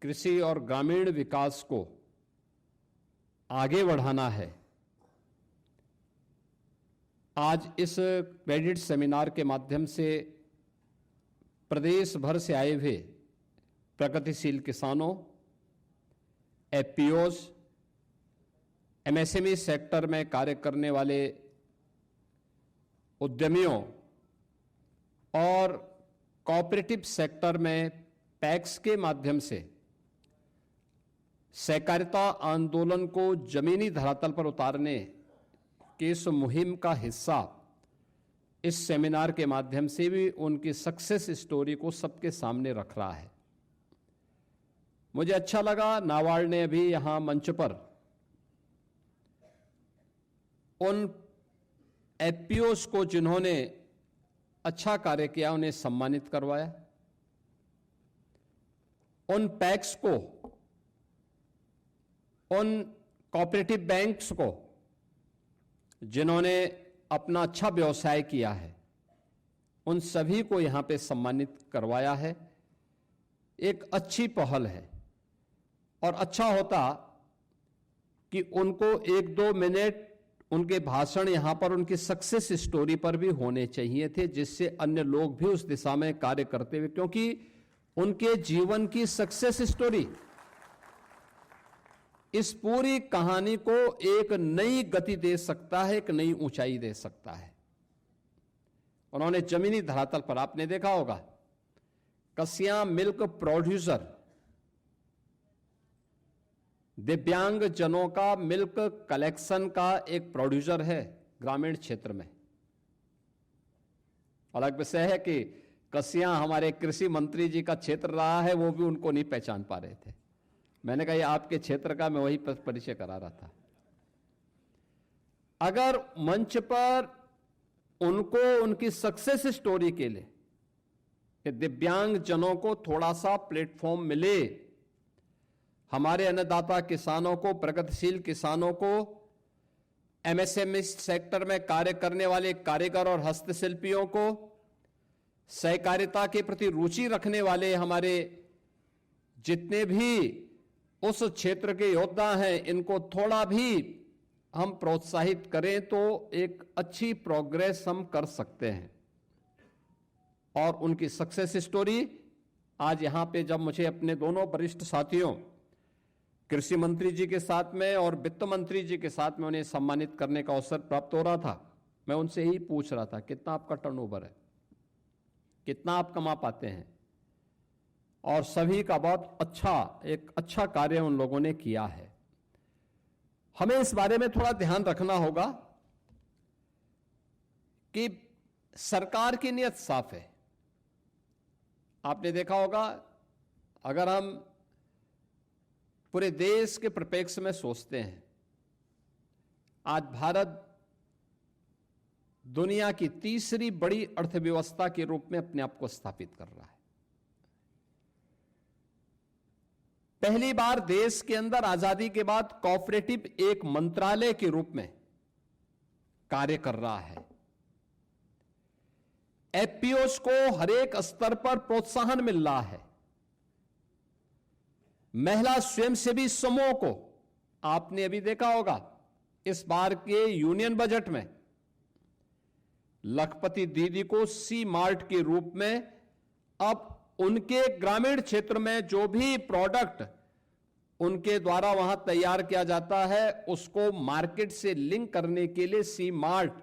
कृषि और ग्रामीण विकास को आगे बढ़ाना है। आज इस क्रेडिट सेमिनार के माध्यम से प्रदेश भर से आए हुए प्रगतिशील किसानों, एफपीओज, एमएसएमई सेक्टर में कार्य करने वाले उद्यमियों और कोऑपरेटिव सेक्टर में पैक्स के माध्यम से सहकारिता आंदोलन को जमीनी धरातल पर उतारने की इस मुहिम का हिस्सा इस सेमिनार के माध्यम से भी उनकी सक्सेस स्टोरी को सबके सामने रख रहा है। मुझे अच्छा लगा, नाबार्ड ने अभी यहां मंच पर उन एफपीओज को जिन्होंने अच्छा कार्य किया उन्हें सम्मानित करवाया, उन पैक्स को, उन कोऑपरेटिव बैंक्स को जिन्होंने अपना अच्छा व्यवसाय किया है, उन सभी को यहां पे सम्मानित करवाया है। एक अच्छी पहल है और अच्छा होता कि उनको 1-2 मिनट उनके भाषण यहां पर उनकी सक्सेस स्टोरी पर भी होने चाहिए थे, जिससे अन्य लोग भी उस दिशा में कार्य करते हुए, क्योंकि उनके जीवन की सक्सेस स्टोरी इस पूरी कहानी को एक नई गति दे सकता है, एक नई ऊंचाई दे सकता है। उन्होंने जमीनी धरातल पर, आपने देखा होगा, कसिया मिल्क प्रोड्यूसर, दिव्यांग जनों का मिल्क कलेक्शन का एक प्रोड्यूसर है ग्रामीण क्षेत्र में। अलग विषय है कि कसिया हमारे कृषि मंत्री जी का क्षेत्र रहा है, वो भी उनको नहीं पहचान पा रहे थे। मैंने कहा ये आपके क्षेत्र का, मैं वही परिचय करा रहा था। अगर मंच पर उनको उनकी सक्सेस स्टोरी के लिए कि दिव्यांग जनों को थोड़ा सा प्लेटफॉर्म मिले, हमारे अन्नदाता किसानों को, प्रगतिशील किसानों को, एमएसएमई सेक्टर में कार्य करने वाले कारीगर और हस्तशिल्पियों को, सहकारिता के प्रति रुचि रखने वाले हमारे जितने भी उस क्षेत्र के योद्धा हैं, इनको थोड़ा भी हम प्रोत्साहित करें तो एक अच्छी प्रोग्रेस हम कर सकते हैं। और उनकी सक्सेस स्टोरी आज यहां पे जब मुझे अपने दोनों वरिष्ठ साथियों, कृषि मंत्री जी के साथ में और वित्त मंत्री जी के साथ में उन्हें सम्मानित करने का अवसर प्राप्त हो रहा था, मैं उनसे ही पूछ रहा था कितना आपका टर्नओवर है, कितना आप कमा पाते हैं, और सभी का बहुत अच्छा, एक अच्छा कार्य उन लोगों ने किया है। हमें इस बारे में थोड़ा ध्यान रखना होगा कि सरकार की नीयत साफ है। आपने देखा होगा, अगर हम पूरे देश के परिप्रेक्ष्य में सोचते हैं, आज भारत दुनिया की तीसरी बड़ी अर्थव्यवस्था के रूप में अपने आप को स्थापित कर रहा है। पहली बार देश के अंदर आजादी के बाद कोऑपरेटिव एक मंत्रालय के रूप में कार्य कर रहा है। एफपीओज को हर एक स्तर पर प्रोत्साहन मिल रहा है। महिला स्वयंसेवी समूह को आपने अभी देखा होगा, इस बार के यूनियन बजट में लखपति दीदी को सी मार्ट के रूप में अब उनके ग्रामीण क्षेत्र में जो भी प्रोडक्ट उनके द्वारा वहां तैयार किया जाता है, उसको मार्केट से लिंक करने के लिए सी मार्ट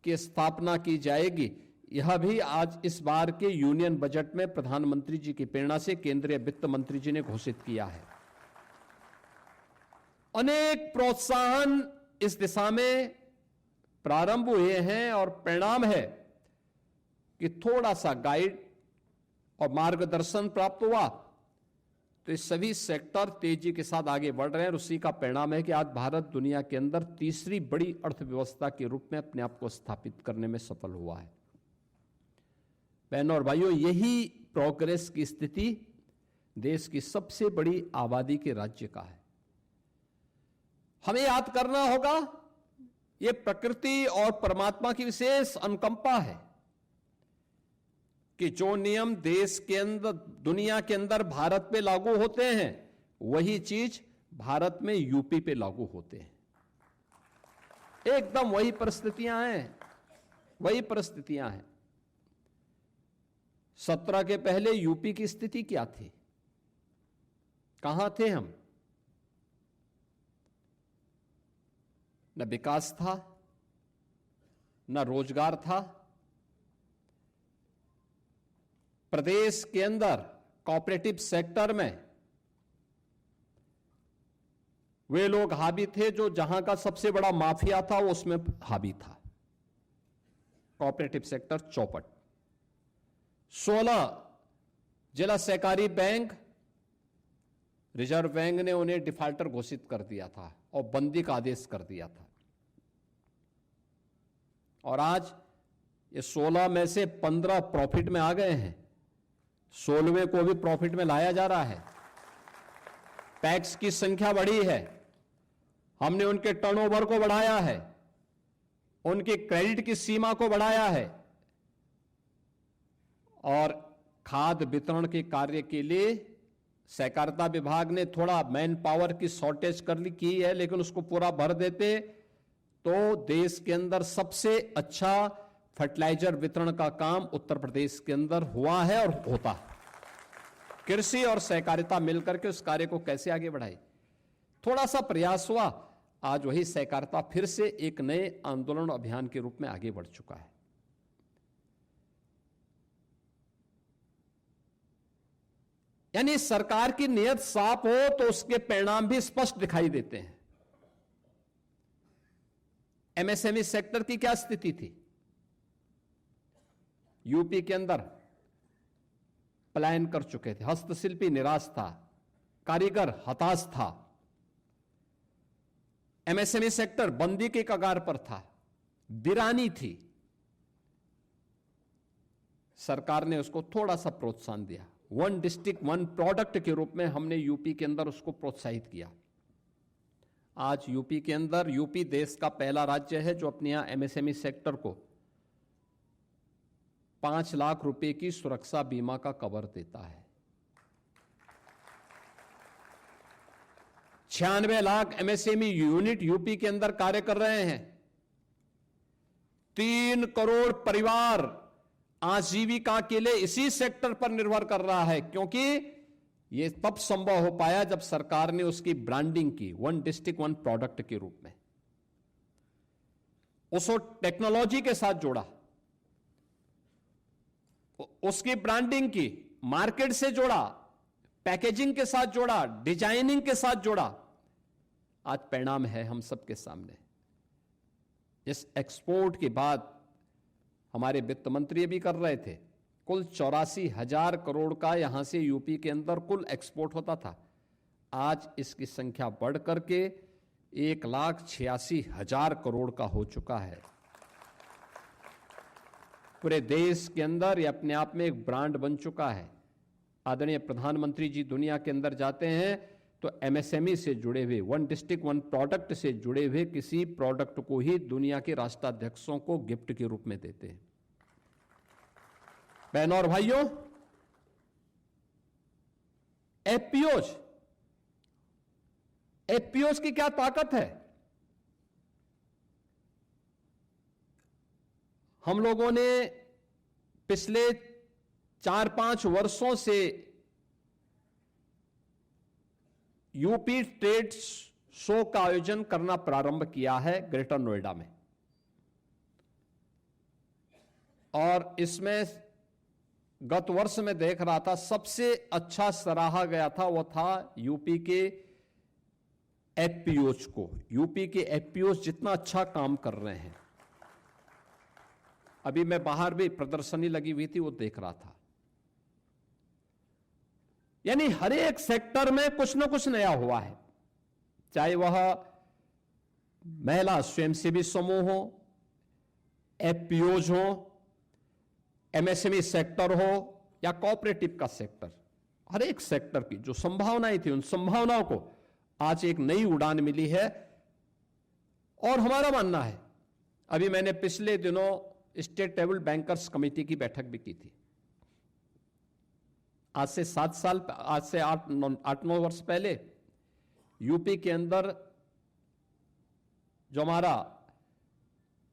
की स्थापना की जाएगी। यह भी आज इस बार के यूनियन बजट में प्रधानमंत्री जी की प्रेरणा से केंद्रीय वित्त मंत्री जी ने घोषित किया है। अनेक प्रोत्साहन इस दिशा में प्रारंभ हुए हैं और परिणाम है कि थोड़ा सा गाइड और मार्गदर्शन प्राप्त हुआ तो ये सभी सेक्टर तेजी के साथ आगे बढ़ रहे हैं। और उसी का परिणाम है कि आज भारत दुनिया के अंदर तीसरी बड़ी अर्थव्यवस्था के रूप में अपने आप को स्थापित करने में सफल हुआ है। बहनों और भाइयों, यही प्रोग्रेस की स्थिति देश की सबसे बड़ी आबादी के राज्य का है। हमें याद करना होगा, यह प्रकृति और परमात्मा की विशेष अनुकंपा है कि जो नियम देश के अंदर, दुनिया के अंदर भारत पे लागू होते हैं, वही चीज भारत में यूपी पे लागू होते हैं। एकदम वही परिस्थितियां हैं, वही परिस्थितियां हैं। 17 के पहले यूपी की स्थिति क्या थी? कहां थे हम? न विकास था, न रोजगार था। प्रदेश के अंदर कोऑपरेटिव सेक्टर में वे लोग हावी थे जो जहां का सबसे बड़ा माफिया था वो उसमें हावी था। कोऑपरेटिव सेक्टर चौपट। 16 जिला सहकारी बैंक, रिजर्व बैंक ने उन्हें डिफाल्टर घोषित कर दिया था और बंदी का आदेश कर दिया था। और आज ये 16 में से 15 प्रॉफिट में आ गए हैं, 16वें को भी प्रॉफिट में लाया जा रहा है। पैक्स की संख्या बढ़ी है, हमने उनके टर्नओवर को बढ़ाया है, उनकी क्रेडिट की सीमा को बढ़ाया है और खाद वितरण के कार्य के लिए सहकारिता विभाग ने थोड़ा मैन पावर की शॉर्टेज की है, लेकिन उसको पूरा भर देते तो देश के अंदर सबसे अच्छा फर्टिलाइजर वितरण का काम उत्तर प्रदेश के अंदर हुआ है और होता है। कृषि और सहकारिता मिलकर के उस कार्य को कैसे आगे बढ़ाए, थोड़ा सा प्रयास हुआ, आज वही सहकारिता फिर से एक नए आंदोलन अभियान के रूप में आगे बढ़ चुका है। यानी सरकार की नीयत साफ हो तो उसके परिणाम भी स्पष्ट दिखाई देते हैं। एमएसएमई सेक्टर की क्या स्थिति थी? यूपी के अंदर पलायन कर चुके थे, हस्तशिल्पी निराश था, कारीगर हताश था, एमएसएमई सेक्टर बंदी के कगार पर था, वीरानी थी। सरकार ने उसको थोड़ा सा प्रोत्साहन दिया, 1 डिस्ट्रिक्ट 1 प्रोडक्ट के रूप में हमने यूपी के अंदर उसको प्रोत्साहित किया। आज यूपी के अंदर, यूपी देश का पहला राज्य है जो अपने यहां एमएसएमई सेक्टर को 5 लाख रुपए की सुरक्षा बीमा का कवर देता है। 96 लाख एमएसएमई यूनिट यूपी के अंदर कार्य कर रहे हैं। 3 करोड़ परिवार आजीविका के लिए इसी सेक्टर पर निर्भर कर रहा है, क्योंकि यह तब संभव हो पाया जब सरकार ने उसकी ब्रांडिंग की 1 डिस्ट्रिक्ट 1 प्रोडक्ट के रूप में, उसको टेक्नोलॉजी के साथ जोड़ा, उसकी ब्रांडिंग की, मार्केट से जोड़ा, पैकेजिंग के साथ जोड़ा, डिजाइनिंग के साथ जोड़ा। आज परिणाम है हम सबके सामने। इस एक्सपोर्ट के बाद हमारे वित्त मंत्री भी कर रहे थे, कुल 84,000 करोड़ का यहां से यूपी के अंदर कुल एक्सपोर्ट होता था। आज इसकी संख्या बढ़ करके 1,86,000 करोड़ का हो चुका है। पूरे देश के अंदर ये अपने आप में एक ब्रांड बन चुका है। आदरणीय प्रधानमंत्री जी दुनिया के अंदर जाते हैं तो एमएसएमई से जुड़े हुए, 1 डिस्ट्रिक्ट 1 प्रोडक्ट से जुड़े हुए किसी प्रोडक्ट को ही दुनिया के राष्ट्राध्यक्षों को गिफ्ट के रूप में देते हैं। बहनों और भाइयों, एफपीओज की क्या ताकत है? हम लोगों ने पिछले 4-5 वर्षों से यूपी ट्रेड शो का आयोजन करना प्रारंभ किया है ग्रेटर नोएडा में, और इसमें गत वर्ष में देख रहा था सबसे अच्छा सराहा गया था वो था यूपी के एफपीओज को। यूपी के एफपीओज जितना अच्छा काम कर रहे हैं, अभी मैं बाहर भी प्रदर्शनी लगी हुई थी वो देख रहा था। यानी हर एक सेक्टर में कुछ ना कुछ नया हुआ है, चाहे वह महिला स्वयंसेवी समूह हो, एफपीओज हो, एमएसएमई सेक्टर हो या कोऑपरेटिव का सेक्टर। हर एक सेक्टर की जो संभावनाएं थी उन संभावनाओं को आज एक नई उड़ान मिली है। और हमारा मानना है, अभी मैंने पिछले दिनों स्टेट लेवल बैंकर्स कमेटी की बैठक भी की थी, आज से 8-9 वर्ष पहले यूपी के अंदर जो हमारा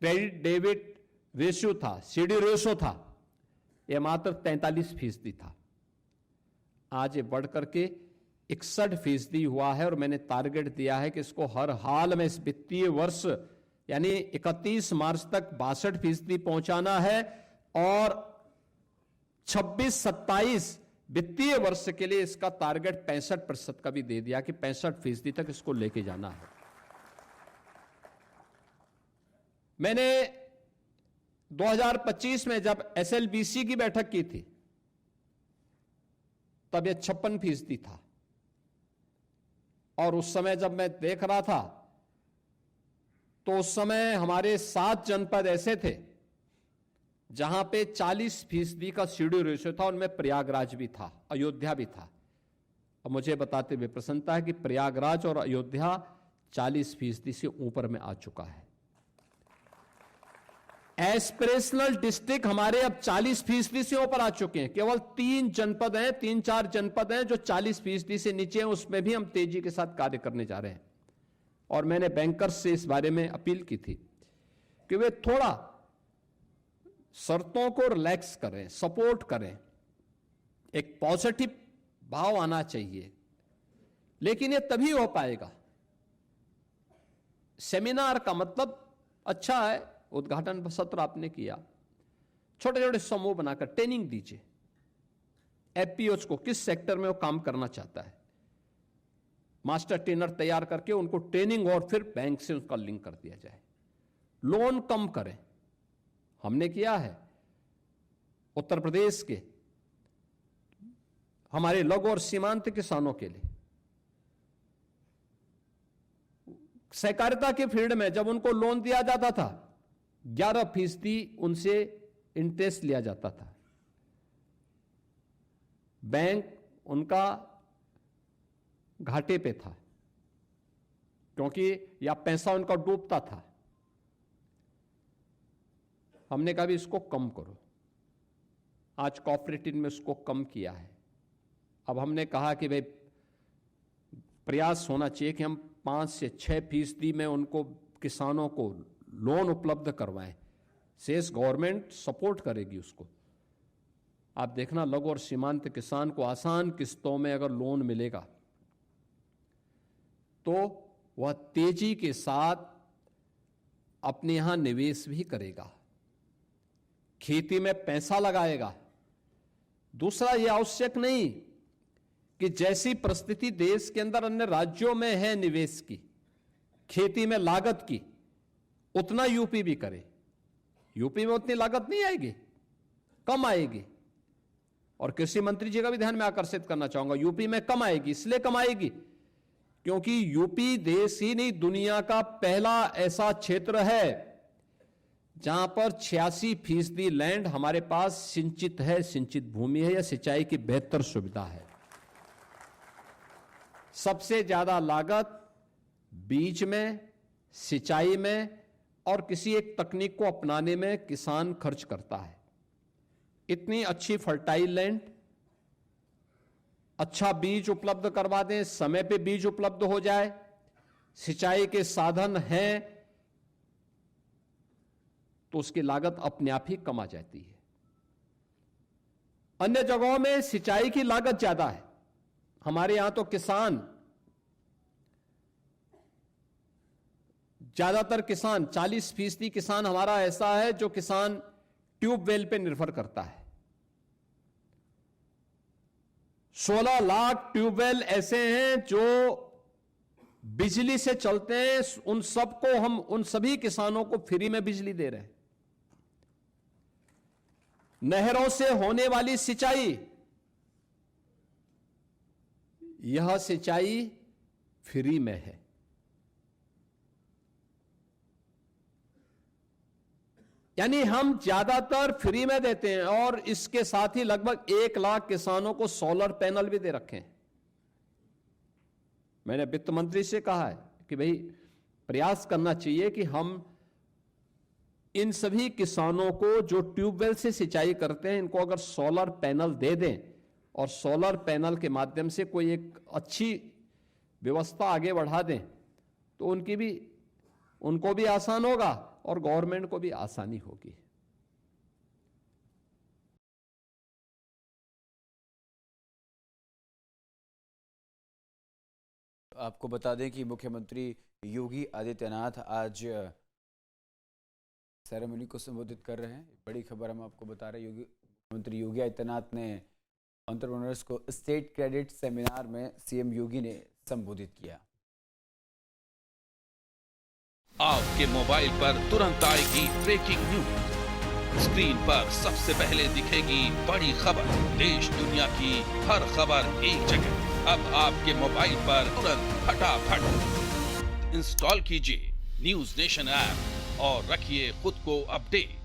क्रेडिट डेबिट रेशियो था, सीडी रेशियो था, यह मात्र 43% था। आज ये बढ़ करके 61% हुआ है और मैंने टारगेट दिया है कि इसको हर हाल में इस वित्तीय वर्ष यानी 31 मार्च तक 62% पहुंचाना है और 26-27 वित्तीय वर्ष के लिए इसका टारगेट 65% का भी दे दिया कि 65% तक इसको लेके जाना है। मैंने 2025 में जब एसएलबीसी की बैठक की थी तब यह 56% था और उस समय जब मैं देख रहा था तो उस समय हमारे 7 जनपद ऐसे थे जहां पे 40% का सीडी रेशियो था। उनमें प्रयागराज भी था, अयोध्या भी था। और मुझे बताते हुए प्रसन्नता है कि प्रयागराज और अयोध्या 40% से ऊपर में आ चुका है। एस्पिरेशनल डिस्ट्रिक्ट हमारे अब 40% से ऊपर आ चुके हैं। केवल 3-4 जनपद हैं जो 40% से नीचे हैं, उसमें भी हम तेजी के साथ कार्य करने जा रहे हैं। और मैंने बैंकर्स से इस बारे में अपील की थी कि वे थोड़ा शर्तों को रिलैक्स करें, सपोर्ट करें, एक पॉजिटिव भाव आना चाहिए। लेकिन ये तभी हो पाएगा। सेमिनार का मतलब अच्छा है, उद्घाटन सत्र आपने किया, छोटे छोटे समूह बनाकर ट्रेनिंग दीजिए एफपीओज को, किस सेक्टर में वो काम करना चाहता है, मास्टर ट्रेनर तैयार करके उनको ट्रेनिंग और फिर बैंक से उसका लिंक कर दिया जाए। लोन कम करें, हमने किया है उत्तर प्रदेश के हमारे लघु और सीमांत किसानों के लिए। सहकारिता के फील्ड में जब उनको लोन दिया जाता था 11% उनसे इंटरेस्ट लिया जाता था। बैंक उनका घाटे पे था क्योंकि या पैसा उनका डूबता था। हमने कहा भी इसको कम करो। आज कोऑपरेटिव में उसको कम किया है। अब हमने कहा कि भाई प्रयास होना चाहिए कि हम 5 से 6% में उनको किसानों को लोन उपलब्ध करवाएं। शेष गवर्नमेंट सपोर्ट करेगी उसको। आप देखना लघु और सीमांत किसान को आसान किस्तों में अगर लोन मिलेगा तो वह तेजी के साथ अपने यहां निवेश भी करेगा, खेती में पैसा लगाएगा। दूसरा, यह आवश्यक नहीं कि जैसी परिस्थिति देश के अंदर अन्य राज्यों में है निवेश की, खेती में लागत की, उतना यूपी भी करे। यूपी में उतनी लागत नहीं आएगी, कम आएगी। और कृषि मंत्री जी का भी ध्यान में आकर्षित करना चाहूंगा, यूपी में कम आएगी। इसलिए कम आएगी क्योंकि यूपी देश ही नहीं दुनिया का पहला ऐसा क्षेत्र है जहां पर 86% लैंड हमारे पास सिंचित है, सिंचित भूमि है या सिंचाई की बेहतर सुविधा है। सबसे ज्यादा लागत बीज में, सिंचाई में और किसी एक तकनीक को अपनाने में किसान खर्च करता है। इतनी अच्छी फर्टाइल लैंड, अच्छा बीज उपलब्ध करवा दें, समय पे बीज उपलब्ध हो जाए, सिंचाई के साधन हैं, तो उसकी लागत अपने आप ही कम आ जाती है। अन्य जगहों में सिंचाई की लागत ज्यादा है। हमारे यहां तो किसान, ज्यादातर किसान 40% किसान हमारा ऐसा है जो किसान ट्यूबवेल पे निर्भर करता है। 16 लाख ट्यूबवेल ऐसे हैं जो बिजली से चलते हैं। उन सबको हम, उन सभी किसानों को फ्री में बिजली दे रहे हैं। नहरों से होने वाली सिंचाई, यह सिंचाई फ्री में है। यानी हम ज्यादातर फ्री में देते हैं और इसके साथ ही लगभग 1 लाख किसानों को सोलर पैनल भी दे रखे हैं। मैंने वित्त मंत्री से कहा है कि भाई प्रयास करना चाहिए कि हम इन सभी किसानों को जो ट्यूबवेल से सिंचाई करते हैं इनको अगर सोलर पैनल दे दें और सोलर पैनल के माध्यम से कोई एक अच्छी व्यवस्था आगे बढ़ा दें तो उनको भी आसान होगा और गवर्नमेंट को भी आसानी होगी। आपको बता दें कि मुख्यमंत्री योगी आदित्यनाथ आज सेरेमनी को संबोधित कर रहे हैं। बड़ी खबर हम आपको बता रहे हैं, मुख्यमंत्री योगी आदित्यनाथ ने एंटरप्रेन्योर्स को स्टेट क्रेडिट सेमिनार में सीएम योगी ने संबोधित किया। आपके मोबाइल पर तुरंत आएगी ब्रेकिंग न्यूज, स्क्रीन पर सबसे पहले दिखेगी बड़ी खबर, देश दुनिया की हर खबर एक जगह। अब आपके मोबाइल पर तुरंत फटाफट इंस्टॉल कीजिए न्यूज नेशन ऐप और रखिए खुद को अपडेट।